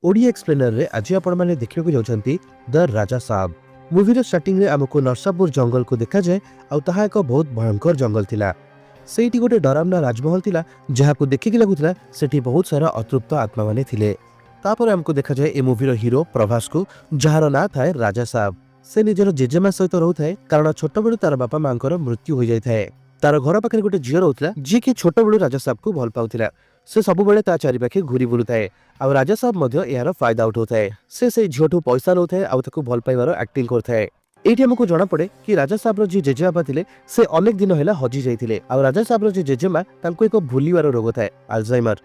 Odia explainer रे आज आपण माने देखिବାକୁ जाउछंती द राजा साहब। मूवी स्टार्टिंग रे हमको नरसापुर जंगल को देखा जाए आउ ताहा एक बहुत भयंकर जंगल थिला। सेठी गोटे डरावना राजमहल थिला जहाको देखिक लागुथिला सेठी बहुत सारा अतृप्त आत्मा माने थिले। तापर हमको देखा जाए ए मूवी रो हीरो प्रभास को जहार ना थाए राजा साहब। से निजर जेजेमा सहित रहउथाए कारण छोट बेलू तार बापा मांकर मृत्यु हो जाय थाए। तार घर पाखे गोटे झील रहउथिला जी कि छोट बेलू राजा साहब को भल पाउथिला। से सब बेले ता चारि पाखे घूरी बुलुथाए आ राजा साहब मध्य यार फायदा उठाउथाए। से झीठू पैसा नउथाए आ ताकू भल पाइबार एक्टिंग करथाए। एठी हमको जणा पड़े कि राजा साहब रो जी जेजेबापा थिले से अनेक दिन होला हजी जाइथिले आ राजा साहब रो जी जेजेमा तांको एक भूलिबार रोग थाए अल्जाइमर।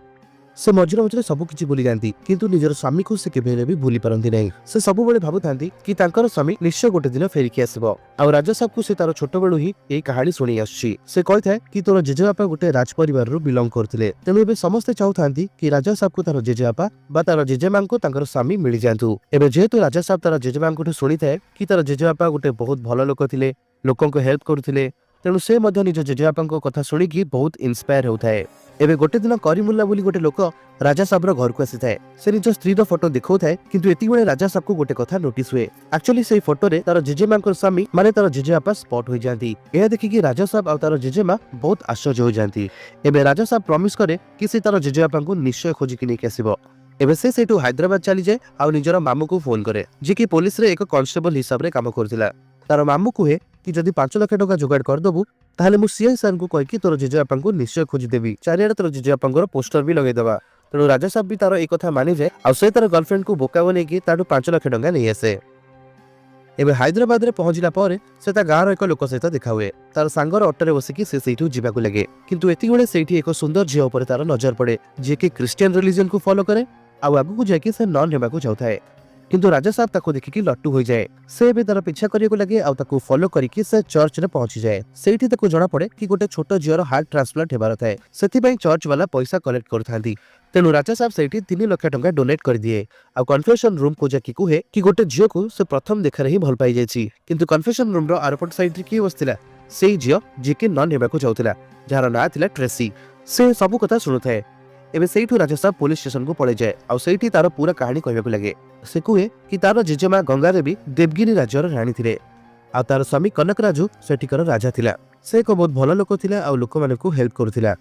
से मझिरे मझिरे सब किछि भूली जांती किंतु निजर स्वामी को से केबे भी भूली पारंती नै। से सब बेले भाबुथांती कि तांकर स्वामी निश्चय गोटे दिन फेरिकी आसीबो आ राजा साहब को से तार छोट बेलू ही ए कहानी सुनी आछी। से कहथाय कि तोर जेजेबापा गोटे राज परिवार रो बिलोंग करथिले तेनु एबे समस्त चाहुथांती कि राजा साहब को तार जेजेबापा बा तार जेजेमा को तांकर स्वामी मिली जांतु। एबे जेहेतु राजा साहब तार जेजेमा को सुनी थाए कि तार जेजेबापा गोटे बहुत भलो लोक थिले लोकन को हेल्प करुथिले तेनु से मध्य निज जेजेबापा को कथा सुनिकी बहुत इंस्पायर होउथाए। एबे गोटे दिन करीमुल्ला बोली गोटे लोक राजा साहब रो घर को आसी थाए। से निज स्त्री रो फोटो देखौ थाए किंतु एति बेले राजा साहब को गोटे कथा नोटिस हुए। एक्चुअली से फोटो रे तार जेजेमा को स्वामी माने तार जेजेबापा स्पॉट हो जांती। एहा देखि कि राजा साहब आ तार जेजेमा बहुत आश्चर्य हो जांती। एबे राजा साहब प्रॉमिस करे कि से तार जेजेबापा को निश्चय खोजी कि नेके आसीबो। एबे से सेटू हैदराबाद चली जाए आ निजर मामू को फोन करे जे कि पुलिस रे एक कांस्टेबल हिसाब रे काम करथिला। तार मामू कहे कि जदि 5 लाख टका जुगाड़ कर दबु ताहले मु सीआई सर को कहि कि तोर जेजेबापा को निश्चय खोजी देबी चारियाडे तोर जेजेबापा पोस्टर भी लगे दबा। तेणु राजा साहब भी तार एक कथा मानि जाए आ से तार गर्लफ्रेंड को बोका बने कि ताडू 5 लाख टका नै आसे। एबे हैदराबाद रे पहुंचला पारे से ता गार एक लोक सहित देखा हुए तार सांगर ऑटो बसिकी से सेठू जीवा को लगे किंतु एति बेले सेठी एक सुंदर झियो ऊपर तार नजर पड़े जे कि क्रिश्चियन रिलीजन को फॉलो करे आ आगु को जाके से नॉन हेबा को चाहताए किंतु राजा साहब ताको देखिकी लट्टू हो जाए। से भी तार पीछा करिया को लगे आ ताको फॉलो करिकी से चर्च रे पहुंची जाए। सेठी ताको जणा पड़े कि गोटे छोट झियर हार्ट ट्रांसप्लांट हेबार थाए सेति पई चर्च वाला पैसा कलेक्ट करथांती। तेणु राजा साहब सेठी 3 लाख टका डोनेट कर दिए आ कन्फेशन रूम को जाकी कहे कि गोटे झियो को से प्रथम देखा ही भल पाई जायछि किंतु कन्फेशन रूम रो आरपट साइड रे की बसतिला सेही झियो जे के नॉन हेबा को चाहतिला जार ना थिला ट्रेसी। से सब कथा सुनुथाए। एबे सेठू राजा साहब पुलिस स्टेशन को पड़े जाए आ सेठी तार पूरा कहानी कहबा को लगे। से कहे कि तार जेजेमा गंगा देवी देवगिरी राज्यर रानी थिले आ तार स्वामी कनक राजू सेठिकर राजा थिला। से एक बहुत भलो लोक थिला आ लोक माने को हेल्प करथिला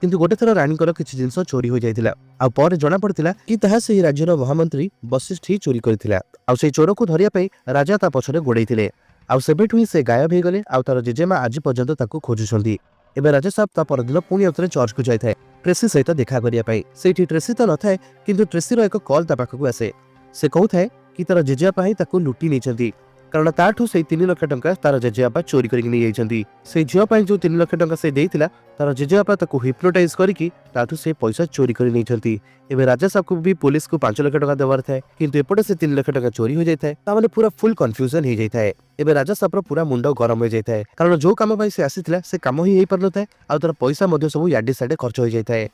किंतु गोटे थर रानी कर किछि जिंस चोरी हो जायतिला आ पर जणा पड़तिला कि ताहा सेही राज्यर महामंत्री वशिष्ठ ही चोरी करथिला आ से चोर को धरिया पई राजा ता पछरे गोडैथिले आ सेबेठु ही से गायब हे गले आ तार जेजेमा आज पर्यंत ताको खोजुछंती। एबे राजा साहब ता परदिन पुणी उतरे चर्च को जाय थाए ट्रेसी सहित देखा करिया पई। सेठी ट्रेसी तो न थाए किंतु ट्रेसी रो एक कॉल ता पाखकु आसे। से कहउथाए कि तार जेजेबापा ही ताको लुटी नेचंती कारण ताठू से 3 लाख टका तार जेजेबापा चोरी करिक नै जाइछंती। से झियो पई जो 3 लाख टका से देइथिला तार जेजेबापा ताको हिप्नोटाइज करिकी ताठू से पैसा चोरी करि नेचंती। एबे राजा साहब को भी पुलिस को 5 लाख टका देवार थाए किंतु एपटे से 3 लाख टका चोरी हो जाय थाए ता माने पूरा फुल कंफ्यूजन हे जाय थाए। एबे राजा साहब पूरा मुंड गरम हो जाय थाए कारण जो काम पई से आसीथिला से काम ही हे परनो थाए आ तार पैसा मध्ये सब याडी साइड खर्च हो जाय थाए।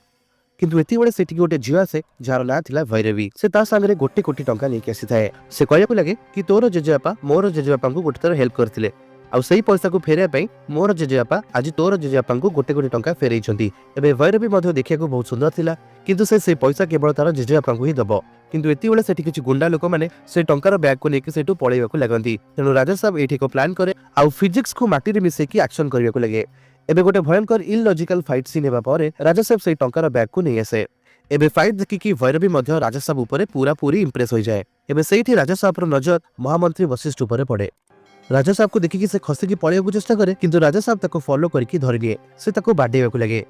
किंतु एति बेले सेठी गोटे झियो आसे जार ना थिला भैरवी। से ता संगे गोटे कोटी टंका लेके आसी थाए। से कहया को लगे कि तोर जेजेबापा मोर जेजेबापा को गोटे थर हेल्प करथिले आ सही पैसा को फेरे पई मोर जेजेबापा आज तोर जेजेबापा को गोटे कोटी टंका फेरैछंती। एबे भैरवी मध्ये देखिया को बहुत सुंदर थिला किंतु से पैसा केवल तार जेजेबापा को ही दबो किंतु एति बेले सेठी किछि गुंडा लोक माने से टंकार बैग को लेके सेटू पळेबा को लागंती। तेनु राजा साहब एठी को प्लान करे आ फिजिक्स को माटी रे मिसे की एक्शन करिया को लगे। एबे गोटे भयंकर इलॉजिकल फाइट सीन हेबा पारे राजा साहब से टंकार बैग को नै आसे। एबे फाइट देखि कि भैरवी मध्ये राजा साहब ऊपर पूरा पूरी इंप्रेस हो जाए। एबे सेठी राजा साहब रो नजर महामंत्री वशिष्ठ ऊपर पड़े। राजा साहब को देखि कि से खसी की पळेबा को चेष्टा करे किंतु राजा साहब ताको फॉलो करके धरि लिए। से ताको बाडेबा को लगे।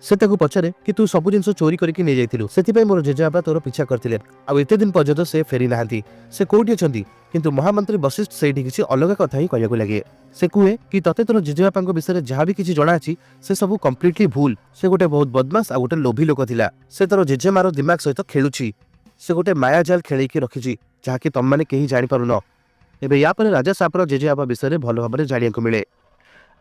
से ताको पछरे कि तू सब जिंस चोरी करके नै जाइथिलु सेति पई मोर जेजेबापा तोर पीछा करथिले आ एते दिन पर्यंत से फेरी नाहंती से कोठी अछंती किंतु महामंत्री वशिष्ठ सेठी किछि अलग कथा ही कहया को लगे। से कहे कि तते तोर जेजेबापा विषय जहाँ भी किछि जणा अछि से सब कंप्लीटली भूल। से गोटे बहुत बदमाश आ गोटे लोभी लोक थिला। से तोर जेजेमार दिमाग सहित खेलुछि। से गोटे माया जाल खेळी के रखिछि जहा कि तम माने केही जानि पारुन। एबे या पर राजा साहब जेजेबापा विषय भलो भाबरे जानिया को मिले।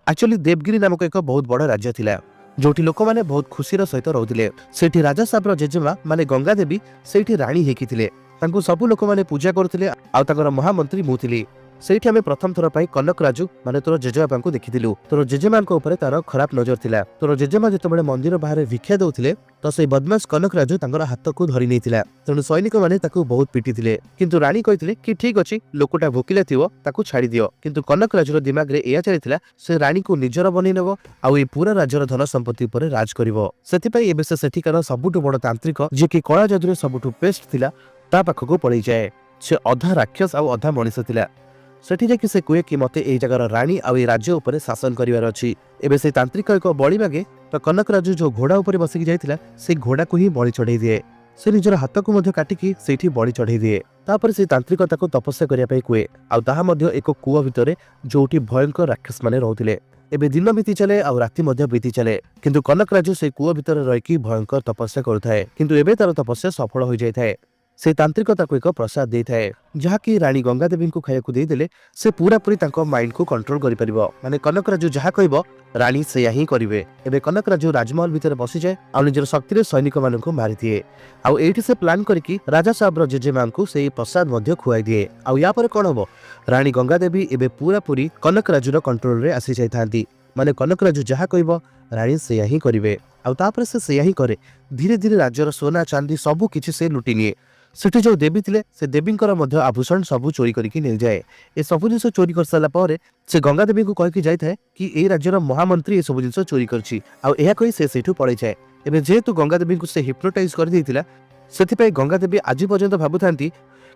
एक्चुअली देवगिरी नामक एक बहुत बड़ राज्य थिला जोठी लोक माने बहुत खुशी सहित रहउथिले। सेठी राजा साहब जेजेमा माने गंगा देवी सेठी रानी हेकी थिले तांको सब लोक माने पूजा करथिले आ ताकर महामंत्री मु थिले। ସେଇଠି ଆମେ ପ୍ରଥମ ଥର ପାଇଁ କନକ ରାଜୁ ମାନେ ତୋର ଜେଜେବାପାଙ୍କୁ ଦେଖିଥିଲୁ। ତୋର ଜେଜେମାଙ୍କ ଉପରେ ତାର ଖରାପ ନଜର ଥିଲା। ତୋର ଜେଜେମା ଯେତେବେଳେ ମନ୍ଦିର ବାହାରେ ଭିକ୍ଷା ଦଉଥିଲେ ତ ସେଇ ବଦମାସ କନକ ରାଜୁ ତାଙ୍କର ହାତକୁ ଧରି ନେଇଥିଲା। ତେଣୁ ସୈନିକମାନେ ତାକୁ ବହୁତ ପିଟିଥିଲେ। କିନ୍ତୁ ରାଣୀ କହିଥିଲେ କି ଠିକ ଅଛି, ଲୋକଟା ଭୋକିଲା ଥିବ, ତାକୁ ଛାଡ଼ି ଦିଅ। କିନ୍ତୁ କନକ ରାଜୁର ଦିମାଗରେ ଏଇଆ ଚାଲିଥିଲା ସେ ରାଣୀକୁ ନିଜର ବନେଇ ନେବ ଆଉ ଏ ପୁରା ରାଜ୍ୟର ଧନ ସମ୍ପତ୍ତି ଉପରେ ରାଜ କରିବ। ସେଥିପାଇଁ ଏବେ ସେ ସେଠିକାର ସବୁଠୁ ବଡ଼ ତାନ୍ତ୍ରିକ ଯିଏକି କଳା ଯାଦୁରେ ସବୁଠୁ ବେଷ୍ଟ ଥିଲା ତା ପାଖକୁ ପଳେଇଯାଏ। ସେ ଅଧା ରାକ୍ଷସ ଆଉ ଅଧା ମଣିଷ ଥିଲା। ସେଠି ଯାଇକି ସେ କୁହେ କି ମତେ ଏଇ ଜାଗାର ରାଣୀ ଆଉ ଏଇ ରାଜ୍ୟ ଉପରେ ଶାସନ କରିବାର ଅଛି। ଏବେ ସେ ତାନ୍ତ୍ରିକ ଏକ ବଳି ମାଗେ ତ କନକ ରାଜୁ ଯୋଉ ଘୋଡ଼ା ଉପରେ ବସିକି ଯାଇଥିଲା ସେଇ ଘୋଡ଼ାକୁ ହିଁ ବଳି ଚଢ଼େଇ ଦିଏ। ସେ ନିଜର ହାତକୁ ମଧ୍ୟ କାଟିକି ସେଇଠି ବଳି ଚଢ଼େଇ ଦିଏ। ତାପରେ ସେ ତାନ୍ତ୍ରିକ ତାକୁ ତପସ୍ୟା କରିବା ପାଇଁ କୁହେ, ଆଉ ତାହା ମଧ୍ୟ ଏକ କୂଅ ଭିତରେ ଯୋଉଠି ଭୟଙ୍କର ରାକ୍ଷସ ମାନେ ରହୁଥିଲେ। ଏବେ ଦିନ ବିତି ଚାଲେ ଆଉ ରାତି ମଧ୍ୟ ବିତି ଚାଲେ, କିନ୍ତୁ କନକ ରାଜୁ ସେଇ କୂଅ ଭିତରେ ରହିକି ଭୟଙ୍କର ତପସ୍ୟା କରୁଥାଏ। କିନ୍ତୁ ଏବେ ତାର ତପସ୍ୟା ସଫଳ ହୋଇଯାଇଥାଏ। ସେ ତାନ୍ତ୍ରିକ ତାକୁ ଏକ ପ୍ରସାଦ ଦେଇଥାଏ, ଯାହାକି ରାଣୀ ଗଙ୍ଗା ଦେବୀଙ୍କୁ ଖାଇବାକୁ ଦେଇଦେଲେ ସେ ପୁରାପୁରି ତାଙ୍କ ମାଇଣ୍ଡକୁ କଣ୍ଟ୍ରୋଲ କରିପାରିବ। ମାନେ କନକ ରାଜୁ ଯାହା କହିବ ରାଣୀ ସେଇଆ ହିଁ କରିବେ। ଏବେ କନକ ରାଜୁ ରାଜମହଲ ଭିତରେ ବସିଯାଏ ଆଉ ନିଜର ଶକ୍ତିରେ ସୈନିକମାନଙ୍କୁ ମାରିଦିଏ। ଆଉ ଏଇଠି ସେ ପ୍ଲାନ୍ କରିକି ରାଜା ସାହେବର ଜେଜେମାଙ୍କୁ ସେଇ ପ୍ରସାଦ ମଧ୍ୟ ଖୁଆଇ ଦିଏ। ଆଉ ୟା ପରେ କଣ ହବ, ରାଣୀ ଗଙ୍ଗା ଦେବୀ ଏବେ ପୁରାପୁରି କନକ ରାଜୁର କଣ୍ଟ୍ରୋଲରେ ଆସି ଯାଇଥାନ୍ତି। ମାନେ କନକ ରାଜୁ ଯାହା କହିବ ରାଣୀ ସେଇଆ ହିଁ କରିବେ। ଆଉ ତାପରେ ସେ ସେଇଆ ହିଁ କରେ। ଧୀରେ ଧୀରେ ରାଜ୍ୟର সোনা ଚାନ୍ଦି ସବୁ କିଛି ସେ ଲୁଟି ନିଏ। ସେଠି ଯୋଉ ଦେବୀ ଥିଲେ ସେ ଦେବୀଙ୍କର ମଧ୍ୟ ଆଭୂଷଣ ସବୁ ଚୋରି କରିକି ନେଇଯାଏ। ଏ ସବୁ ଜିନିଷ ଚୋରି କରିସାରିଲା ପରେ ସେ ଗଙ୍ଗା ଦେବୀଙ୍କୁ କହିକି ଯାଇଥାଏ କି ଏଇ ରାଜ୍ୟର ମହାମନ୍ତ୍ରୀ ଏସବୁ ଜିନିଷ ଚୋରି କରିଛି, ଆଉ ଏହା କହି ସେ ସେଇଠୁ ପଳେଇଯାଏ। ଏବେ ଯେହେତୁ ଗଙ୍ଗା ଦେବୀଙ୍କୁ ସେ ହିପ୍ନୋଟାଇଜ କରିଦେଇଥିଲା ସେଥିପାଇଁ ଗଙ୍ଗା ଦେବୀ ଆଜି ପର୍ଯ୍ୟନ୍ତ ଭାବୁଥାନ୍ତି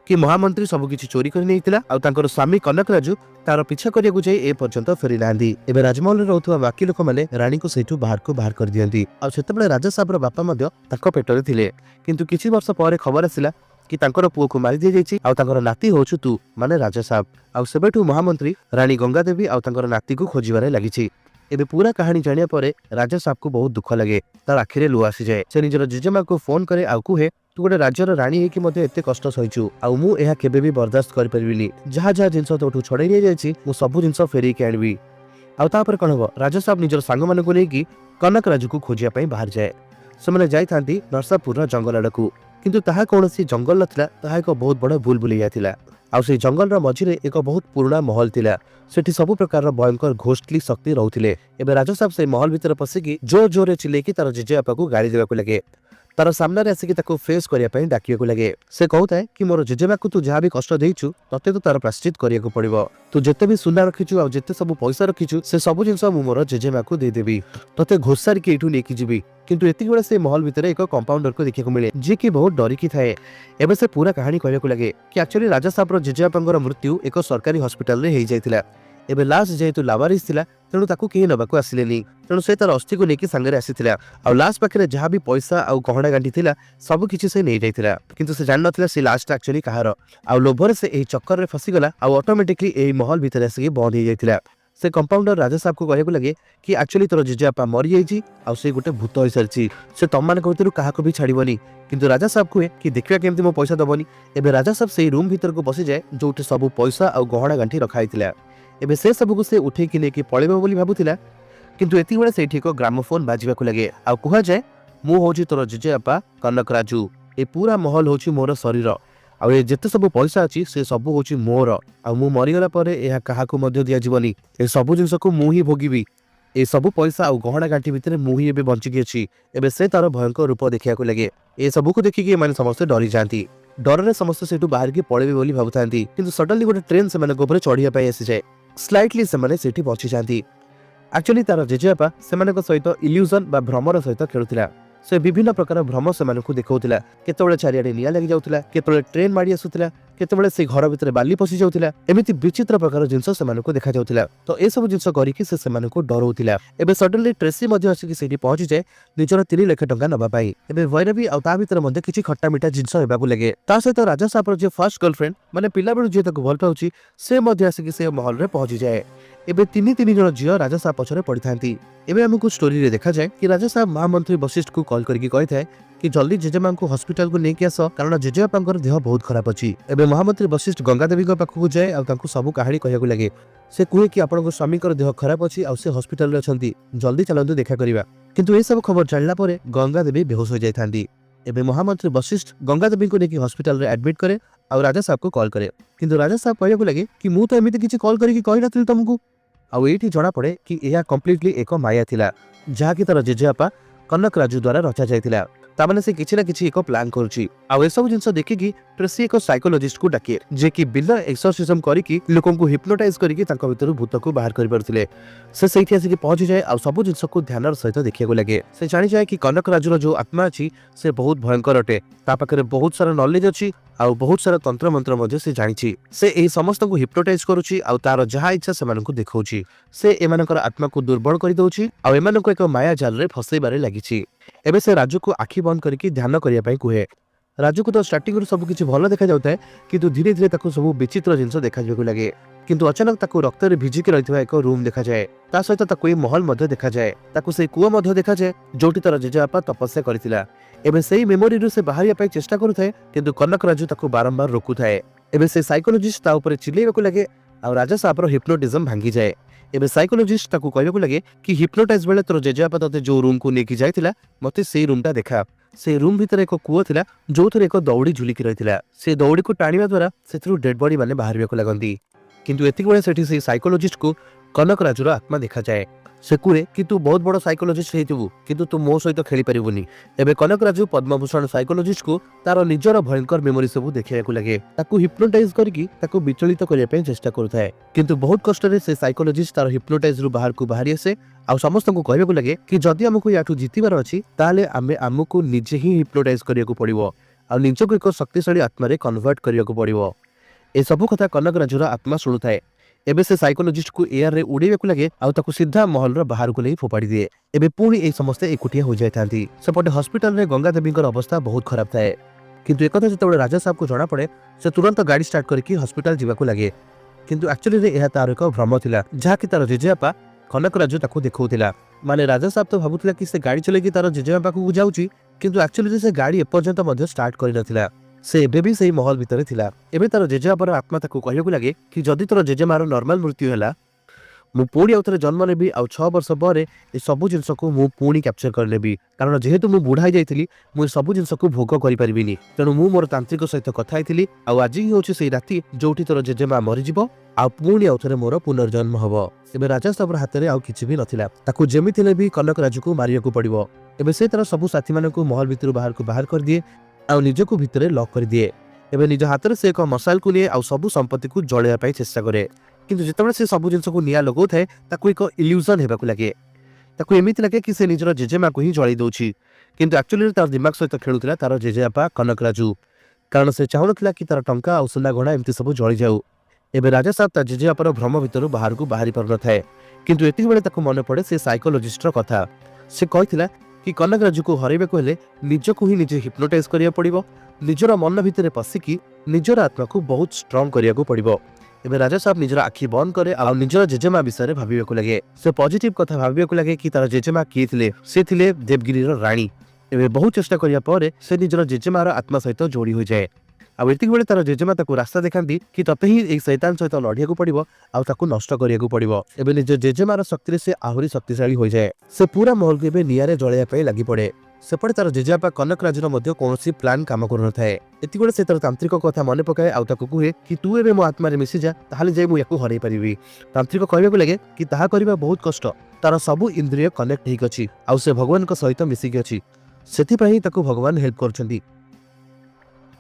କି ମହାମନ୍ତ୍ରୀ ସବୁକିଛି ଚୋରି କରି ନେଇଥିଲା ଆଉ ତାଙ୍କର ସ୍ୱାମୀ କନକ ରାଜୁ ତାର ପିଛା କରିବାକୁ ଯାଇ ଏ ପର୍ଯ୍ୟନ୍ତ ଫେରି ନାହାନ୍ତି। ଏବେ ରାଜମହଲରେ ରହୁଥିବା ବାକି ଲୋକମାନେ ରାଣୀକୁ ସେଇଠୁ ବାହାରକୁ ବାହାର କରିଦିଅନ୍ତି। ଆଉ ସେତେବେଳେ ରାଜା ସାହେବର ବାପା ମଧ୍ୟ ତାଙ୍କ ପେଟରେ ଥିଲେ। କିନ୍ତୁ କିଛି ବର୍ଷ ପରେ ଖବର ଆସିଲା କି ତାଙ୍କର ପୁଅକୁ ମାରି ଦିଆଯାଇଛି ଆଉ ତାଙ୍କର ନାତି ହଉଛୁ ତୁ, ମାନେ ରାଜା ସାହେବ। ଆଉ ସେବେଠୁ ମହାମନ୍ତ୍ରୀ ରାଣୀ ଗଙ୍ଗା ଦେବୀ ଆଉ ତାଙ୍କର ନାତିକୁ ଖୋଜିବାରେ ଲାଗିଛି। ଏବେ ପୁରା କାହାଣୀ ଜାଣିବା ପରେ ରାଜା ସାହେବକୁ ବହୁତ ଦୁଃଖ ଲାଗେ, ତାର ଆଖିରେ ଲୁହ ଆସିଯାଏ। ସେ ନିଜର ଜେଜେମାକୁ ଫୋନ କରେ ଆଉ କୁହେ ତୁ ଗୋଟେ ରାଜ୍ୟର ରାଣୀ ହେଇକି ମଧ୍ୟ ଏତେ କଷ୍ଟ ସହିଛୁ, ଆଉ ମୁଁ ଏହା କେବେ ବି ବରଦାସ୍ତ କରିପାରିବିନି। ଯାହା ଯାହା ଜିନିଷ ତୋଠୁ ଛଡେଇ ନିଆଯାଇଛି ମୁଁ ସବୁ ଜିନିଷ ଫେରେଇକି ଆଣିବି। ଆଉ ତାପରେ କଣ ହବ, ରାଜା ସାହେବ ନିଜର ସାଙ୍ଗମାନଙ୍କୁ ନେଇକି କନକ ରାଜୁକୁ ଖୋଜିବା ପାଇଁ ବାହାରି ଯାଏ। ସେମାନେ ଯାଇଥାନ୍ତି ନରସାପୁରର ଜଙ୍ଗଲ ଆଡକୁ, କିନ୍ତୁ ତାହା କୌଣସି ଜଙ୍ଗଲ ନଥିଲା, ତାହା ଏକ ବହୁତ ବଡ଼ ଭୁଲ ଭୁଲିଆ ଥିଲା। ଆଉ ସେଇ ଜଙ୍ଗଲର ମଝିରେ ଏକ ବହୁତ ପୁରୁଣା ମହଲ ଥିଲା। ସେଠି ସବୁ ପ୍ରକାରର ଭୟଙ୍କର ଘୋଷ୍ଟଲି ଶକ୍ତି ରହୁଥିଲେ। ଏବେ ରାଜା ସାହେବ ସେଇ ମହଲ ଭିତରେ ପଶିକି ଜୋର ଜୋରରେ ଚିଲେଇକି ତାର ଜେଜେବାପାକୁ ଗାଳି ଦେବାକୁ ଲାଗେ। ତାର ସାମ୍ନାରେ ଆସିକି ତାକୁ ଫେସ୍ କରିବା ପାଇଁ ଡାକିବାକୁ ଲାଗେ। ସେ କହୁଥାଏ କି ମୋର ଜେଜେମାକୁ ତୁ ଯାହା ବି କଷ୍ଟ ଦେଇଛୁ ତତେ ତ ତାର ପ୍ରାଶ୍ଚିତ କରିବାକୁ ପଡିବ। ତୁ ଯେତେ ବି ସୁନା ରଖିଛୁ ଆଉ ଯେତେ ସବୁ ପଇସା ରଖିଛୁ ସେ ସବୁ ଜିନିଷ ମୁଁ ମୋର ଜେଜେମାକୁ ଦେଇଦେବି। ତତେ ଘୋଷାରିକି ଏଇଠୁ ନେଇକି ଯିବି। କିନ୍ତୁ ଏତିକି ବେଳେ ସେ ମହଲ ଭିତରେ ଏକ କମ୍ପାଉଣ୍ଡରକୁ ଦେଖିବାକୁ ମିଳେ, ଯିଏକି ବହୁତ ଡରିକି ଥାଏ। ଏବେ ସେ ପୁରା କାହାଣୀ କହିବାକୁ ଲାଗେ କି ଆକ୍ଚୁଆଲି ରାଜା ସାହେବର ଜେଜେବାପାଙ୍କର ମୃତ୍ୟୁ ଏକ ସରକାରୀ ହସ୍ପିଟାଲରେ ହେଇଯାଇଥିଲା। ଏବେ ଲାଶ ଯେହେତୁ ଲାବାରିସ ଥିଲା ତେଣୁ ତାକୁ କେହି ନେବାକୁ ଆସିଲେନି। ତେଣୁ ସେ ତାର ଅସ୍ଥିକୁ ନେଇକି ସାଙ୍ଗରେ ଆସିଥିଲା। ଆଉ ଲାଶ ପାଖରେ ଯାହା ବି ପଇସା ଆଉ ଗହଣା ଗାଣ୍ଠି ଥିଲା ସବୁ କିଛି ସେ ନେଇଯାଇଥିଲା। କିନ୍ତୁ ସେ ଜାଣିନଥିଲା ସେ ଲାଶଟା ଆକ୍ଚୁଆଲି କାହାର। ଆଉ ଲୋଭରେ ସେ ଏହି ଚକ୍କରରେ ଫସିଗଲା ଆଉ ଅଟୋମେଟିକଲି ଏହି ମହଲ ଭିତରେ ଆସିକି ବନ୍ଦ ହେଇଯାଇଥିଲା। ସେ କମ୍ପାଉଣ୍ଡର ରାଜା ସାହେବକୁ କହିବାକୁ ଲାଗେ କି ଆକ୍ଚୁଆଲି ତୋର ଜେଜେବାପା ମରିଯାଇଛି ଆଉ ସେ ଗୋଟେ ଭୂତ ହୋଇସାରିଛି, ସେ ତମମାନଙ୍କ ଭିତରୁ କାହାକୁ ବି ଛାଡ଼ିବନି। କିନ୍ତୁ ରାଜା ସାହେବ କୁହେ କି ଦେଖିବା କେମିତି ମୋ ପଇସା ଦବନି। ଏବେ ରାଜା ସାହେବ ସେଇ ରୁମ୍ ଭିତରକୁ ପଶିଯାଏ ଯୋଉଠି ସବୁ ପଇସା ଆଉ ଗହଣା ଗାଣ୍ଠି ରଖା ହେଇଥିଲା। ଏବେ ସେ ସବୁକୁ ସେ ଉଠେଇକି ନେଇକି ପଳେଇବ ବୋଲି ଭାବୁଥିଲା, କିନ୍ତୁ ଏତିକିବେଳେ ସେଇଠି ଏକ ଗ୍ରାମୋଫୋନ ବାଜିବାକୁ ଲାଗେ ଆଉ କୁହାଯାଏ ମୁଁ ହଉଛି ତୋର ଜେଜେବାପା କନକ ରାଜୁ, ଏ ପୁରା ମହଲ ହଉଛି ମୋର ଶରୀର, ଆଉ ଏ ଯେତେ ସବୁ ପଇସା ଅଛି ସେ ସବୁ ହଉଛି ମୋର, ଆଉ ମୁଁ ମରିଗଲା ପରେ ଏହା କାହାକୁ ମଧ୍ୟ ଦିଆଯିବନି। ଏ ସବୁ ଜିନିଷକୁ ମୁଁ ହିଁ ଭୋଗିବି। ଏ ସବୁ ପଇସା ଆଉ ଗହଣା ଗାଣ୍ଠି ଭିତରେ ମୁଁ ହିଁ ଏବେ ବଞ୍ଚିକି ଅଛି। ଏବେ ସେ ତାର ଭୟଙ୍କର ରୂପ ଦେଖିବାକୁ ଲାଗେ। ଏ ସବୁକୁ ଦେଖିକି ଏମାନେ ସମସ୍ତେ ଡରିଯାଆନ୍ତି। ଡରରେ ସମସ୍ତେ ସେଠୁ ବାହାରିକି ପଳେଇବେ ବୋଲି ଭାବୁଥାନ୍ତି, କିନ୍ତୁ ସଡନଲି ଗୋଟେ ଟ୍ରେନ ସେମାନଙ୍କ ଉପରେ ଚଢିବା ପାଇଁ ଆସିଯାଏ। ସ୍ଲାଇଟଲି ସେମାନେ ସେଠି ବଞ୍ଚିଯାଆନ୍ତି। ଆକ୍ଚୁଆଲି ତାର ଜେଜେବାପା ସେମାନଙ୍କ ସହିତ ଇଲ୍ୟୁଜନ ବା ଭ୍ରମର ସହିତ ଖେଳୁଥିଲା। ସେ ବିଭିନ୍ନ ପ୍ରକାର ଭ୍ରମ ସେମାନଙ୍କୁ ଦେଖାଉଥିଲା। କେତେବେଳେ ଚାରିଆଡେ ନିଆଁ ଲାଗି ଯାଉଥିଲା, କେତେବେଳେ ଟ୍ରେନ ମାଡି ଆସୁଥିଲା, କେତେବେଳେ ସେ ଘର ଭିତରେ ବାଲି ପଶି ଯାଉଥିଲା। ଏମିତି ବିଚିତ୍ର ପ୍ରକାର ଜିନିଷ ସେମାନଙ୍କୁ ଦେଖାଯାଉଥିଲା। ତ ଏସବୁ ଜିନିଷ କରିକି ସେ ସେମାନଙ୍କୁ ଡରଉଥିଲା। ଏବେ ସଡନଲି ଟ୍ରେସି ମଧ୍ୟ ଆସିକି ସେଇଠି ପହଞ୍ଚିଯାଏ ନିଜର 3 ଲକ୍ଷ ଟଙ୍କା ନେବା ପାଇଁ। ଏବେ ଭୈରବୀ ଆଉ ତା ଭିତରେ ମଧ୍ୟ କିଛି ଖଟା ମିଠା ଜିନିଷ ହେବାକୁ ଲାଗେ। ତା ସହିତ ରାଜା ସାହେବର ଯିଏ ଫାର୍ଷ୍ଟ ଗର୍ଲଫ୍ରେଣ୍ଡ ମାନେ ପିଲାବେଳୁ ଯିଏ ତାକୁ ଭଲ ପାଉଛି ସେ ମଧ୍ୟ ଆସିକି ସେ ମହଲରେ ପହଞ୍ଚିଯାଏ। ଏବେ ତିନି ଜଣ ଝିଅ ରାଜା ସାହେବ ପଛରେ ପଡିଥାନ୍ତି। ଏବେ ଆମକୁ ଷ୍ଟୋରିରେ ଦେଖାଯାଏ କି ରାଜା ସାହେବ ମହାମନ୍ତ୍ରୀ ବଶିଷ୍ଠଙ୍କୁ କଲ୍ କରିକି କହିଥାଏ କି ଜଲ୍ଦି ଜେଜେମାଙ୍କୁ ହସ୍ପିଟାଲକୁ ନେଇକି ଆସ, କାରଣ ଜେଜେବାପାଙ୍କର ଦେହ ବହୁତ ଖରାପ ଅଛି। ଏବେ ମହାମନ୍ତ୍ରୀ ବଶିଷ୍ଠ ଗଙ୍ଗା ଦେବୀଙ୍କ ପାଖକୁ ଯାଏ ଆଉ ତାଙ୍କୁ ସବୁ କାହାଣୀ କହିବାକୁ ଲାଗେ। ସେ କୁହେ କି ଆପଣଙ୍କ ସ୍ୱାମୀଙ୍କର ଦେହ ଖରାପ ଅଛି ଆଉ ସେ ହସ୍ପିଟାଲରେ ଅଛନ୍ତି, ଜଲ୍ଦି ଚାଲନ୍ତୁ ଦେଖା କରିବା। କିନ୍ତୁ ଏସବୁ ଖବର ଜାଣିଲା ପରେ ଗଙ୍ଗା ଦେବୀ ବେହୋସ ହୋଇଯାଇଥାନ୍ତି। एबे महामंत्री वशिष्ठ गंगा देवी को लेकिन हॉस्पिटल रे एडमिट करे और राजा साहब को कॉल करे किंतु राजा साहब कहବାକୁ लगे कि मु तो एमिति किछि कॉल करिकि कहि नथिल तुमको आउ एठी जणा पड़े कि यह कम्प्लीटली एक माया थिला जहा कि तार जेजेबापा कनक राजू द्वारा रचा जाइतिला तामाने से किछि ना किछि एक प्लान करूची आउ ए सब जिंस देखिकि ट्रेसी एक साइकोलॉजिस्ट को डाके जे कि बिना एक्सरसाइजम करिकि लोकन को हिप्नोटाइज करिकि तांको भितर भूत को बाहर करि परथिले से सहीठी आसिक पहुंची जाए आ सब जिंस को ध्यान सहित देखिया लगे से जानी जाए कि कनक राजूर जो आत्मा अछि से बहुत भयंकर अटे ता पाखरे बहुत सारा नॉलेज अछि आ बहुत सारा तंत्र मंत्र मध्ये से जानिछि से एही समस्त को हिप्नोटाइज करूछि आ तार जहा इच्छा से मानन को देखौछि से एमानकर आत्मा को दुर्बल करि दउछि आ एमान को एक माया जाल रे फसैबारे लागिछि एबे से राजू को आखि बंद करके ध्यान करिया पई कुहे राजू को तो स्टार्टिंग रो सब किछि भलो देखा जाउता है किंतु धीरे धीरे ताको सब विचित्र जिंस देखा जेको लागे किंतु अचानक ताको रक्त रे भिजी के रहितबा एक रूम देखा जाए ता सहित ताको ए महल मध्ये देखा जाए ताको से कुआ मध्ये देखा जाए जोटी तार जेजेबापा तपस्या करथिला एबे सेही मेमोरी रो से बाहरिया पई चेष्टा करूथाय किंतु कनक राजू ताको बारंबार रोकुथाय एबे से साइकोलॉजिस्ट ता ऊपर चिल्लेबाको लागे आ राजा साहब रो हिप्नोटिज्म भांगी जाए एबे साइकोलॉजिस्ट ताको कहबाको लागे कि हिप्नोटाइज बेले तोर जेजेबापा तते जो रूम को नेकी जायतिला मते सेही रूम ता देखा से रूम भीतर एक कुआ थिला जो थरे एक दौड़ी झुलिकी रहितिला से दौड़ी को टाणीबा द्वारा सेथरु डेड बॉडी माने बाहरिबाको लागंती किंतु एतिक बेले सेठी से साइकोलॉजिस्ट को कनक राजूर आत्मा देखा जाए से कुए कि तू बहुत बड़ साइकोलॉजिस्ट हेतिबु किंतु तू मो सहित खेली परिबुनी एबे कनक राजू पद्मभूषण साइकोलॉजिस्ट को तार निजर भयंकर मेमोरी सब देखियाको लागे ताकू हिप्नोटाइज करके ताकू विचलित करिया पे चेष्टा करथाय किंतु बहुत कष्ट रे से साइकोलॉजिस्ट तार हिप्नोटाइज रु बाहर को बाहरी आसे आ समस्त को कहबाको लागे कि जदि हमकु याठू जितिबार अछि ताले हमकु निजे ही हिप्नोटाइज करियाको पड़िबो आ निजको एक शक्तिशाली आत्मा रे कन्वर्ट करियाको पड़िबो ए सब कथा कनक राजूर आत्मा सुनुथाय एबे से साइकोलॉजिस्ट को एयर रे उड़ेबाको लागे आ ताकू सीधा महल रो बाहर को ले फोपाड़ी दिए एबे पुणी ए समस्त एकुटिया हो जाय थांती सेपटे हॉस्पिटल रे गंगा देवी अवस्था बहुत खराब थाए किंतु एक कथा जतबे राजा साहब को जणा पड़े से तुरंत गाड़ी स्टार्ट करके हॉस्पिटल जीवाको लागे किंतु एक्चुअली रे एहा तार एक भ्रम थिला जहा कि तार जेजेबापा कनक राजू ताकू देखौथिला माने राजा साहब तो भाबुथिला कि से गाड़ी चले कि तार जेजेबापा को जाउची किंतु एक्चुअली रे से गाड़ी एपर्यंत मध्ये स्टार्ट करि नथिला से एबे भी सही महल भितर थिला एबे तार जेजेबापार आत्मा ताकू कहबाको लागे कि जदि तोर जेजेमार नॉर्मल मृत्यु हैला मु पुणी आउथरे जन्म लेबी आ 6 वर्ष परे ए सब जिंस को मु पुणी कैप्चर कर लेबी कारण जेहेतु मु बुढ़ा हो जाइतिली मु सब जिंस को भोग करि परिबिनी तेणु मु मोर तांत्रिक सहित कथा आइतिली आ आज ही होछि सेही राती जोठी तोर जेजेमा मरि जिवो आ पुणी आउथरे मोर पुनर्जन्म हबो एबे राजा साहब हाथ रे आउ किछि भी नथिला ताकू जेमिथिले भी कनक राजू को मारिया को पड़िबो एबे से तार सब साथी माने को महल भितर बाहर कर दिए आ निजको भितरे लॉक कर दिए एबे निज हाथ रे से एक मसाल को लिए आ सब संपत्ति को जळेया पई चेष्टा करे किंतु जेतबे से सब जिंस को निया लगौ थाए ताकू एक इल्यूजन हेबाकू लागे ताकू एमिति लागे कि से निजर जेजेमा को ही जळै दउछि किंतु एक्चुअली तार दिमाग सहित खेलुतिला तार जेजेबापा कनक राजू कारण से चाहुनथिला कि तार टंका आ सुना घोड़ा एमिति सब जळि जाऊ एबे राजा साहब ता जेजेबापार भ्रम भितर बाहर को बाहरी पर न थाए किंतु एति बेले ताकू मन पड़े से साइकोलॉजिस्ट रो कथा से कहिथिला कि कनक राजू को हरैबाकू हेले निजको ही निजे हिप्नोटाइज करिया पड़िबो निजर मन भितर पसिकी निजर आत्मा को बहुत स्ट्रांग करिया को पड़िबो एबे राजा साहब निजर आखि बंद करे आ निजर जेजेमा विषय भाबिबाकू लागे से पॉजिटिव कथा भाबिबाकू लागे कि तार जेजेमा किए थिले से थिले देवगिरी रो रानी एबे बहुत चेष्टा करिया परे से निजर जेजेमार आत्मा सहित जोड़ी हो जाए आ एतिक बेले तार जेजेमा ताकू रास्ता देखांती कि तते ही एक शैतान सहित लढिया को पड़िबो आ ताकू नष्ट करिया को पड़िबो एबे निज जेजेमार शक्ति से आहुरी शक्तिशाली हो जाए से पूरा महल के एबे नियारे जळिया पई लागि पड़े सेपटे तार जेजेबापा कनक राजूर मध्य कौनसी प्लान काम करू न थाए एति बेले से तार तांत्रिक कथा मन पकाए आ ताकू कहे कि तू एबे मो आत्मा रे मिसि जा ताहाले जाय मु याकू हरै परिबी तांत्रिक कहबाकू लागे कि ताहा करबा बहुत कष्ट तार सब इंद्रिय कनेक्ट हेक अछि आ से भगवान को सहित मिसि के अछि सेति पई ताकू भगवान हेल्प करछंती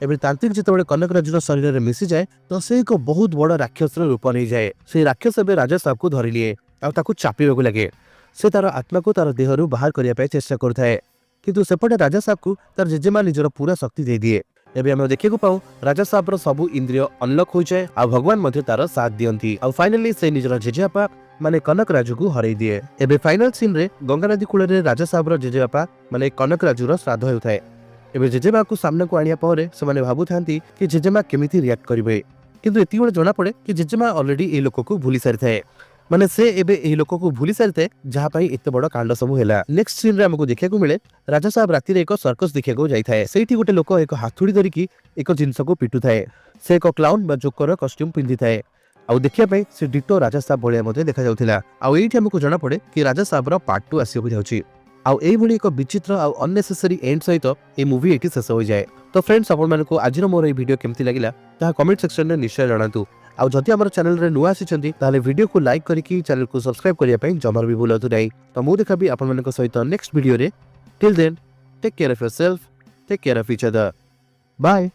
एबे तांत्रिक जेतबे कनक राजूर शरीर रे मिसि जाए तो से एक बहुत बड़ राक्षस रूप नै जाए से राक्षस एबे राजा साहब को धरि लिए आ ताकू चापिबाकू लागे से तार आत्मा को तार देहरु बाहर करिया पे चेष्टा करथाए किंतु सेपटे राजा साहब को तार जेजेमा निजर पूरा शक्ति दे दिए एबे हम देखिएको पाऊ राजा साहब रो सब इंद्रिय अनलॉक हो जाए आ भगवान मध्ये तार साथ दियंती आ फाइनली से निजर जेजेबापा माने कनक राजू को हरै दिए एबे फाइनल सीन रे गंगा नदी कूल रे राजा साहब रो जेजेबापा माने कनक राजू रो श्राद्ध हेउथाय एबे जेजेबा को सामने को आनिया परे से माने भाबु थांती कि जेजेमा केमिति रिएक्ट करिवे किंतु एति बेले जणा पड़े कि जेजेमा ऑलरेडी ए लोक को भूली सारि थाए माने से एबे एही लोक को भूली सारिते जहा पई एते बड़ कांड सब हेला नेक्स्ट सीन रे हमको देखिया को मिले राजा साहब राती रे एक सर्कस देखिया को जाई थाए सेठी गोटे लोक एक हाथुड़ी धरि की एक जिंस को पिटु थाए से एक क्लाउन बा जोकर कॉस्ट्यूम पिंधि थाए आ देखिया पई से डिटो राजा साहब भलिया मध्ये देखा जाउथिला आ एठी हमको जणा पड़े कि राजा साहब रो पार्ट 2 आसी हो जाउची आउ एभली एक विचित्र आउ अननेसेसरी एंड सहित ए मूवी एटी शेष हो जाए। तो फ्रेंड्स आपण मानकु आज मोर ए वीडियो केमती लागिला ता कमेंट सेक्शन में निश्चय जणातु। आउ जदि हमर चैनल रे नुआ आछिछंती ताले वीडियो को लाइक करिकि चैनल को सब्सक्राइब करिया पई जमर भी भूलतु नै। तो मु देखाबी आपण मानक सहित नेक्स्ट वीडियो रे। Till then take care of yourself, take care of each other, bye.